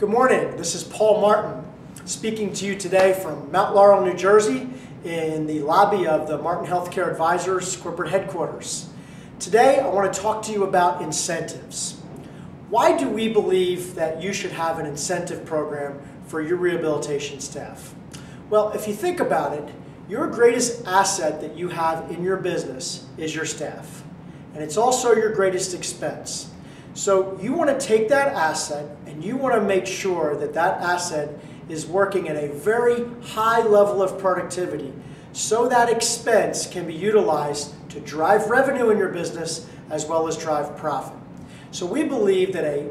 Good morning. This is Paul Martin speaking to you today from Mount Laurel, New Jersey in the lobby of the Martin Healthcare Advisors corporate headquarters. Today I want to talk to you about incentives. Why do we believe that you should have an incentive program for your rehabilitation staff? Well, if you think about it, your greatest asset that you have in your business is your staff. And it's also your greatest expense. So you want to take that asset and you want to make sure that that asset is working at a very high level of productivity so that expense can be utilized to drive revenue in your business as well as drive profit. So we believe that a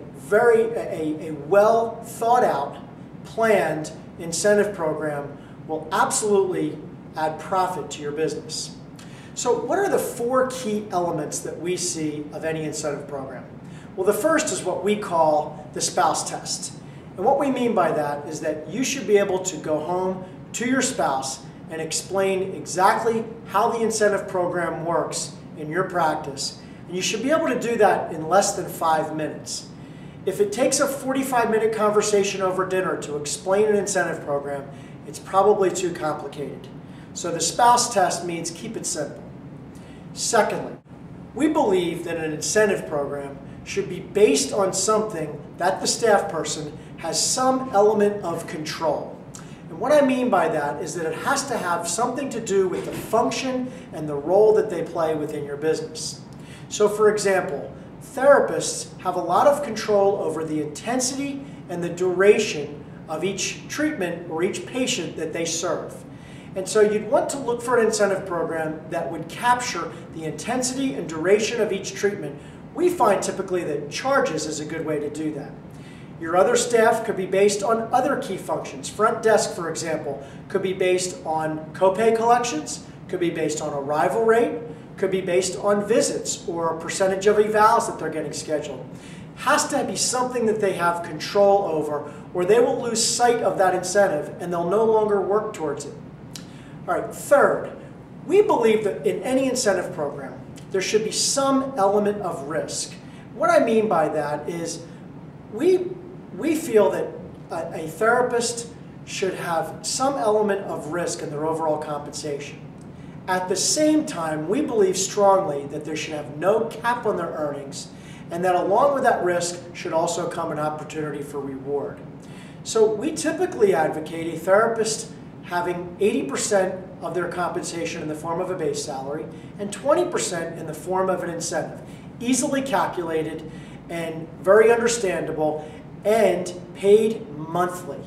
well thought out, planned incentive program will absolutely add profit to your business. So what are the four key elements that we see of any incentive program? Well, the first is what we call the spouse test. And what we mean by that is that you should be able to go home to your spouse and explain exactly how the incentive program works in your practice. And you should be able to do that in less than 5 minutes. If it takes a 45-minute conversation over dinner to explain an incentive program, it's probably too complicated. So the spouse test means keep it simple. Secondly, we believe that an incentive program should be based on something that the staff person has some element of control. And what I mean by that is that it has to have something to do with the function and the role that they play within your business. So for example, therapists have a lot of control over the intensity and the duration of each treatment or each patient that they serve. And so you'd want to look for an incentive program that would capture the intensity and duration of each treatment. We find typically that charges is a good way to do that. Your other staff could be based on other key functions. Front desk, for example, could be based on copay collections, could be based on arrival rate, could be based on visits or a percentage of evals that they're getting scheduled. Has to be something that they have control over, or they will lose sight of that incentive and they'll no longer work towards it. All right, third, we believe that in any incentive program, there should be some element of risk. What I mean by that is we feel that a therapist should have some element of risk in their overall compensation. At the same time, we believe strongly that there should have no cap on their earnings and that along with that risk should also come an opportunity for reward. So we typically advocate a therapist having 80% of their compensation in the form of a base salary and 20% in the form of an incentive. Easily calculated and very understandable and paid monthly.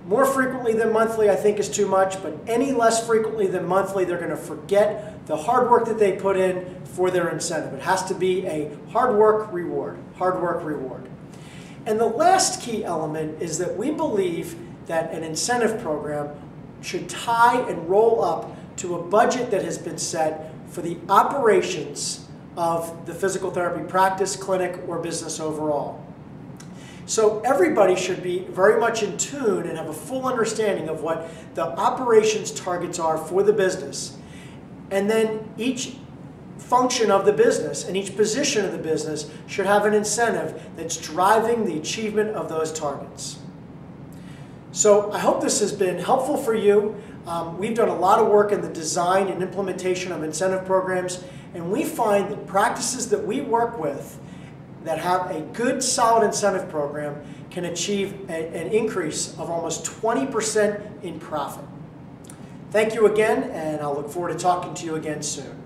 More frequently than monthly I think is too much, but any less frequently than monthly they're going to forget the hard work that they put in for their incentive. It has to be a hard work reward, hard work reward. And the last key element is that we believe that an incentive program should tie and roll up to a budget that has been set for the operations of the physical therapy practice, clinic, or business overall. So everybody should be very much in tune and have a full understanding of what the operations targets are for the business. And then each function of the business and each position of the business should have an incentive that's driving the achievement of those targets. So I hope this has been helpful for you. We've done a lot of work in the design and implementation of incentive programs, and we find that practices that we work with that have a good, solid incentive program can achieve an increase of almost 20% in profit. Thank you again, and I'll look forward to talking to you again soon.